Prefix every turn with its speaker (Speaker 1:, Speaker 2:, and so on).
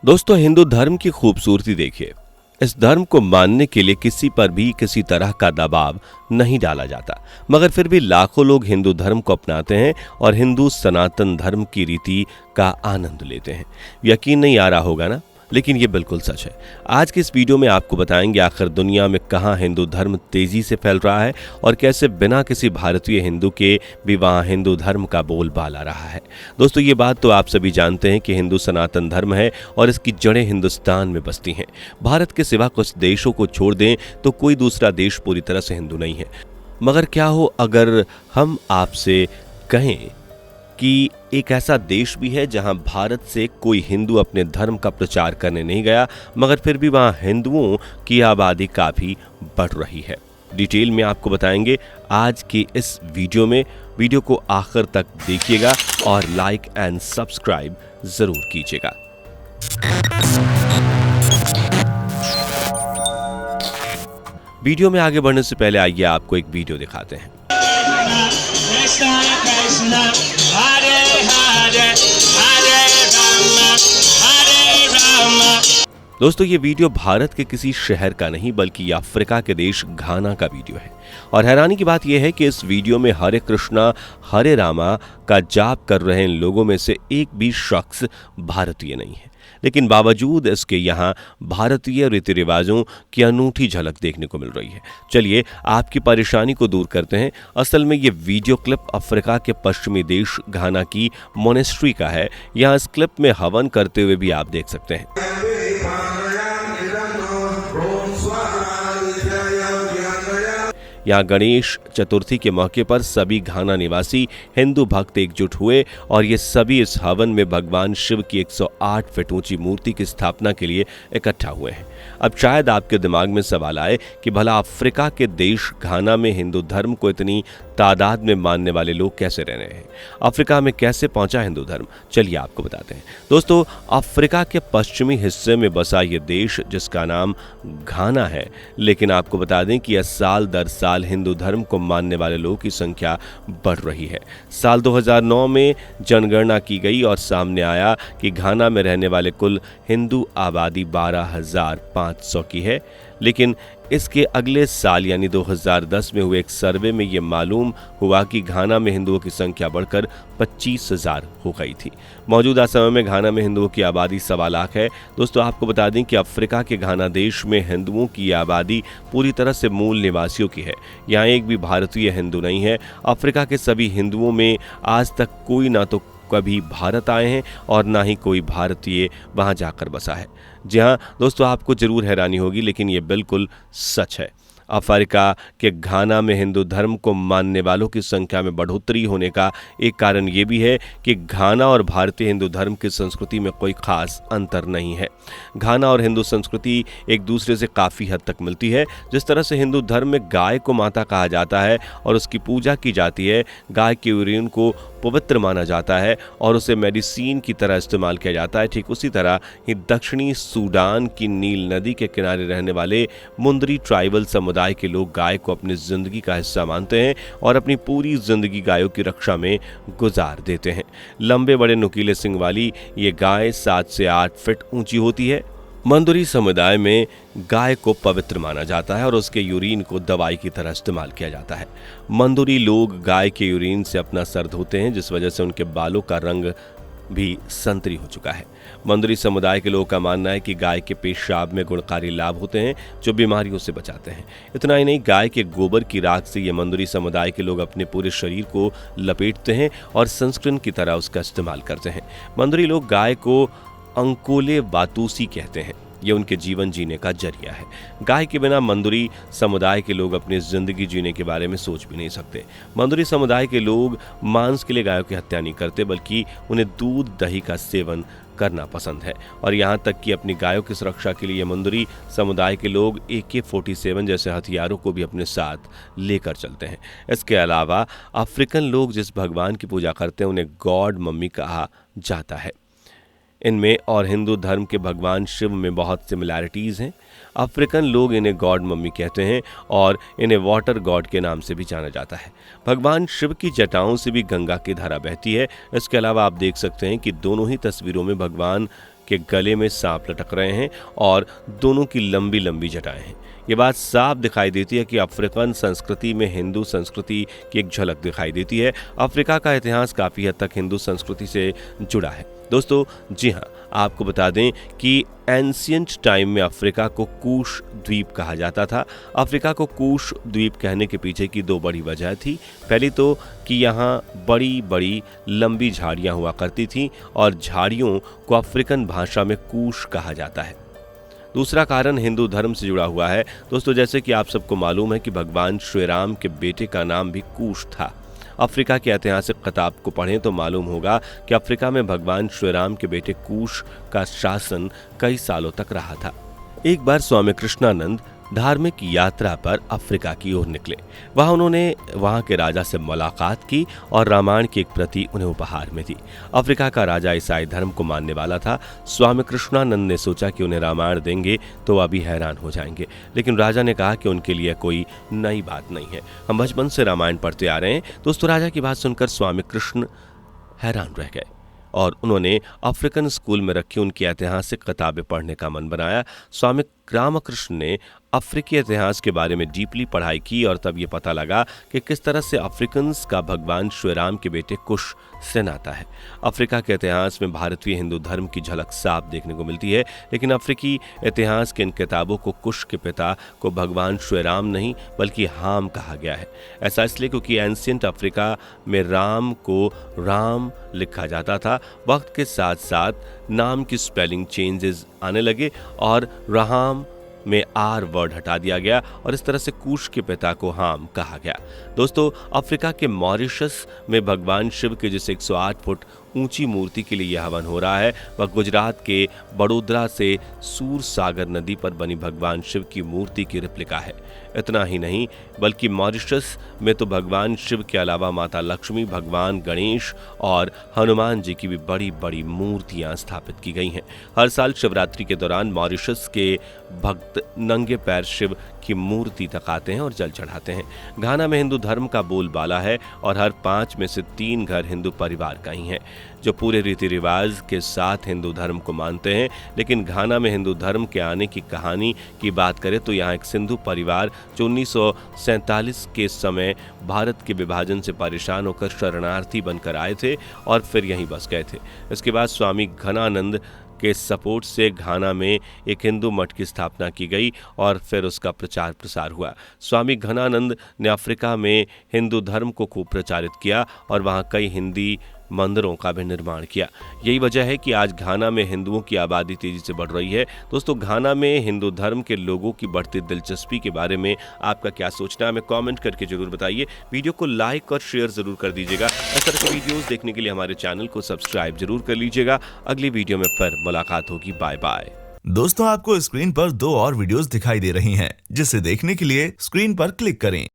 Speaker 1: दोस्तों, हिंदू धर्म की खूबसूरती देखिए। इस धर्म को मानने के लिए किसी पर भी किसी तरह का दबाव नहीं डाला जाता, मगर फिर भी लाखों लोग हिंदू धर्म को अपनाते हैं और हिंदू सनातन धर्म की रीति का आनंद लेते हैं। यकीन नहीं आ रहा होगा ना, लेकिन ये बिल्कुल सच है। आज के इस वीडियो में आपको बताएंगे आखिर दुनिया में कहां हिंदू धर्म तेजी से फैल रहा है और कैसे बिना किसी भारतीय हिंदू के भी वहां हिंदू धर्म का बोलबाला रहा है। दोस्तों, ये बात तो आप सभी जानते हैं कि हिंदू सनातन धर्म है और इसकी जड़ें हिंदुस्तान में बसती हैं। भारत के सिवा कुछ देशों को छोड़ दें तो कोई दूसरा देश पूरी तरह से हिंदू नहीं है। मगर क्या हो अगर हम आपसे कहें कि एक ऐसा देश भी है जहां भारत से कोई हिंदू अपने धर्म का प्रचार करने नहीं गया, मगर फिर भी वहां हिंदुओं की आबादी काफी बढ़ रही है। डिटेल में आपको बताएंगे आज की इस वीडियो में। वीडियो को आखिर तक देखिएगा और लाइक एंड सब्सक्राइब जरूर कीजिएगा। वीडियो में आगे बढ़ने से पहले आइए आपको एक वीडियो दिखाते हैं। दोस्तों, ये वीडियो भारत के किसी शहर का नहीं बल्कि अफ्रीका के देश घाना का वीडियो है। और हैरानी की बात यह है कि इस वीडियो में हरे कृष्णा हरे रामा का जाप कर रहे लोगों में से एक भी शख्स भारतीय नहीं है, लेकिन बावजूद इसके यहाँ भारतीय रीति रिवाजों की अनूठी झलक देखने को मिल रही है। चलिए आपकी परेशानी को दूर करते हैं। असल में ये वीडियो क्लिप अफ्रीका के पश्चिमी देश घाना की मोनेस्ट्री का है। यहाँ इस क्लिप में हवन करते हुए भी आप देख सकते हैं। यहाँ गणेश चतुर्थी के मौके पर सभी घाना निवासी हिंदू भक्त एकजुट हुए और ये सभी इस हवन में भगवान शिव की 108 फीट ऊंची मूर्ति की स्थापना के लिए इकट्ठा हुए हैं। अब शायद आपके दिमाग में सवाल आए कि भला अफ्रीका के देश घाना में हिंदू धर्म को इतनी तादाद में मानने वाले लोग कैसे रह रहे हैं, अफ्रीका में कैसे पहुंचा हिंदू धर्म। चलिए आपको बताते हैं। दोस्तों, अफ्रीका के पश्चिमी हिस्से में बसा ये देश जिसका नाम घाना है, लेकिन आपको बता दें कि यह साल दर साल हिंदू धर्म को मानने वाले लोगों की संख्या बढ़ रही है। साल 2009 में जनगणना की गई और सामने आया कि घाना में रहने वाले कुल हिंदू आबादी 12,500 की है, लेकिन इसके अगले साल यानी 2010 में हुए एक सर्वे में यह मालूम हुआ कि घाना में हिंदुओं की संख्या बढ़कर 25,000 हो गई थी। मौजूदा समय में घाना में हिंदुओं की आबादी 1.25 लाख है। दोस्तों, आपको बता दें कि अफ्रीका के घाना देश में हिंदुओं की आबादी पूरी तरह से मूल निवासियों की है। यहाँ एक भी भारतीय हिंदू नहीं है। अफ्रीका के सभी हिंदुओं में आज तक कोई ना तो कभी भारत आए हैं और ना ही कोई भारतीय वहां जाकर बसा है। जी हाँ दोस्तों, आपको जरूर हैरानी होगी, लेकिन ये बिल्कुल सच है। अफ्रीका के घाना में हिंदू धर्म को मानने वालों की संख्या में बढ़ोतरी होने का एक कारण ये भी है कि घाना और भारतीय हिंदू धर्म की संस्कृति में कोई खास अंतर नहीं है। घाना और हिंदू संस्कृति एक दूसरे से काफ़ी हद तक मिलती है। जिस तरह से हिंदू धर्म में गाय को माता कहा जाता है और उसकी पूजा की जाती है, गाय के यूरिन को पवित्र माना जाता है और उसे मेडिसिन की तरह इस्तेमाल किया जाता है, ठीक उसी तरह ही दक्षिणी सूडान की नील नदी के किनारे रहने वाले मुंदरी ट्राइबल समुदाय के लोग गाय को अपनी जिंदगी का हिस्सा मानते हैं और अपनी पूरी जिंदगी गायों की रक्षा में गुजार देते हैं। लंबे बड़े नुकीले सिंग वाली ये गाय 7 से 8 फीट ऊंची होती है। मंदुरी समुदाय में गाय को पवित्र माना जाता है और उसके यूरिन को दवाई की तरह इस्तेमाल किया जाता है। मंदुरी लोग गाय के यूरिन से अपना सर धोते हैं, जिस वजह से उनके बालों का रंग भी संतरी हो चुका है। मंदुरी समुदाय के लोगों का मानना है कि गाय के पेशाब में गुणकारी लाभ होते हैं जो बीमारियों से बचाते हैं। इतना ही नहीं, गाय के गोबर की राख से ये मंदुरी समुदाय के लोग अपने पूरे शरीर को लपेटते हैं और सनस्क्रीन की तरह उसका इस्तेमाल करते हैं। मंदुरी लोग गाय को अंकोले वातुसी कहते हैं। ये उनके जीवन जीने का जरिया है। गाय के बिना मंदुरी समुदाय के लोग अपनी जिंदगी जीने के बारे में सोच भी नहीं सकते। मंदुरी समुदाय के लोग मांस के लिए गायों की हत्या नहीं करते, बल्कि उन्हें दूध दही का सेवन करना पसंद है। और यहाँ तक कि अपनी गायों की सुरक्षा के लिए मंदुरी समुदाय के लोग AK-47 जैसे हथियारों को भी अपने साथ लेकर चलते हैं। इसके अलावा अफ्रीकन लोग जिस भगवान की पूजा करते हैं उन्हें गॉड मम्मी कहा जाता है। इनमें और हिंदू धर्म के भगवान शिव में बहुत सिमिलैरिटीज़ हैं। अफ्रीकन लोग इन्हें गॉड मम्मी कहते हैं और इन्हें वाटर गॉड के नाम से भी जाना जाता है। भगवान शिव की जटाओं से भी गंगा की धारा बहती है। इसके अलावा आप देख सकते हैं कि दोनों ही तस्वीरों में भगवान के गले में सांप लटक रहे हैं और दोनों की लंबी लंबी जटाएं हैं। ये बात साफ दिखाई देती है कि अफ्रीकन संस्कृति में हिंदू संस्कृति की एक झलक दिखाई देती है। अफ्रीका का इतिहास काफ़ी हद तक हिंदू संस्कृति से जुड़ा है। दोस्तों जी हाँ, आपको बता दें कि एंशियंट टाइम में अफ्रीका को कूश द्वीप कहा जाता था। अफ्रीका को कूश द्वीप कहने के पीछे की दो बड़ी वजह थी। पहली तो कि यहाँ बड़ी बड़ी लंबी झाड़ियाँ हुआ करती थीं और झाड़ियों को अफ्रीकन भाषा में कूश कहा जाता है। दूसरा कारण हिंदू धर्म से जुड़ा हुआ है। दोस्तों जैसे कि आप सबको मालूम है कि भगवान श्री राम के बेटे का नाम भी कूश था। अफ्रीका के ऐतिहासिक किताब को पढ़ें तो मालूम होगा कि अफ्रीका में भगवान श्री राम के बेटे कूश का शासन कई सालों तक रहा था। एक बार स्वामी कृष्णानंद धार्मिक यात्रा पर अफ्रीका की ओर निकले। वहां उन्होंने वहां के राजा से मुलाकात की और रामायण की एक प्रति उन्हें उपहार में दी। अफ्रीका का राजा ईसाई धर्म को मानने वाला था। स्वामी कृष्णानंद ने सोचा कि उन्हें रामायण देंगे तो अभी हैरान हो जाएंगे, लेकिन राजा ने कहा कि उनके लिए कोई नई बात नहीं है, हम बचपन से रामायण पढ़ते आ रहे हैं। दोस्तों राजा की बात सुनकर स्वामी कृष्ण हैरान रह गए और उन्होंने अफ्रीकन स्कूल में रखी उनकी ऐतिहासिक किताबें पढ़ने का मन बनाया। स्वामी रामकृष्ण ने अफ्रीकी इतिहास के बारे में डीपली पढ़ाई की और तब ये पता लगा कि किस तरह से अफ्रीकन्स का भगवान श्री राम के बेटे कुश से नाता है। अफ्रीका के इतिहास में भारतीय हिंदू धर्म की झलक साफ देखने को मिलती है, लेकिन अफ्रीकी इतिहास के इन किताबों को कुश के पिता को भगवान श्री राम नहीं बल्कि हाम कहा गया है। ऐसा इसलिए क्योंकि एंशियंट अफ्रीका में राम को राम लिखा जाता था। वक्त के साथ साथ नाम की स्पेलिंग चेंजेस आने लगे और राम में आर वर्ड हटा दिया गया और इस तरह से कूश के पिता को हाम कहा गया। दोस्तों अफ्रीका के मॉरिशस में भगवान शिव के जिस 108 फुट ऊंची मूर्ति के लिए यह हवन हो रहा है, वह गुजरात के बड़ोदरा से सूर सागर नदी पर बनी भगवान शिव की मूर्ति की रेप्लिका है। इतना ही नहीं बल्कि मॉरिशस में तो भगवान शिव के अलावा माता लक्ष्मी, भगवान गणेश और हनुमान जी की भी बड़ी बड़ी मूर्तियां स्थापित की गई हैं। हर साल शिवरात्रि के दौरान मॉरिशस के भक्त नंगे पैर शिव की मूर्ति तक आते हैं और जल चढ़ाते हैं। घाना में हिंदू धर्म का बोलबाला है और हर 5 में से 3 घर हिंदू परिवार का ही है जो पूरे रीति रिवाज के साथ हिंदू धर्म को मानते हैं। लेकिन घाना में हिंदू धर्म के आने की कहानी की बात करें तो यहाँ एक सिंधु परिवार जो 1947 के समय भारत के विभाजन से परेशान होकर शरणार्थी बनकर आए थे और फिर यहीं बस गए थे। इसके बाद स्वामी घनानंद के सपोर्ट से घाना में एक हिंदू मठ की स्थापना की गई और फिर उसका प्रचार प्रसार हुआ। स्वामी घनानंद ने अफ्रीका में हिंदू धर्म को खूब प्रचारित किया और वहाँ कई हिंदी मंदिरों का भी निर्माण किया। यही वजह है कि आज घाना में हिंदुओं की आबादी तेजी से बढ़ रही है। दोस्तों घाना में हिंदू धर्म के लोगों की बढ़ती दिलचस्पी के बारे में आपका क्या सोचना है, हमें कमेंट करके जरूर बताइए। वीडियो को लाइक और शेयर जरूर कर दीजिएगा। इस तरह के वीडियोस देखने के लिए हमारे चैनल को सब्सक्राइब जरूर कर लीजिएगा। अगली वीडियो में फिर मुलाकात होगी। Bye bye.
Speaker 2: दोस्तों आपको स्क्रीन पर 2 और वीडियोस दिखाई दे रही हैं, जिसे देखने के लिए स्क्रीन पर क्लिक करें।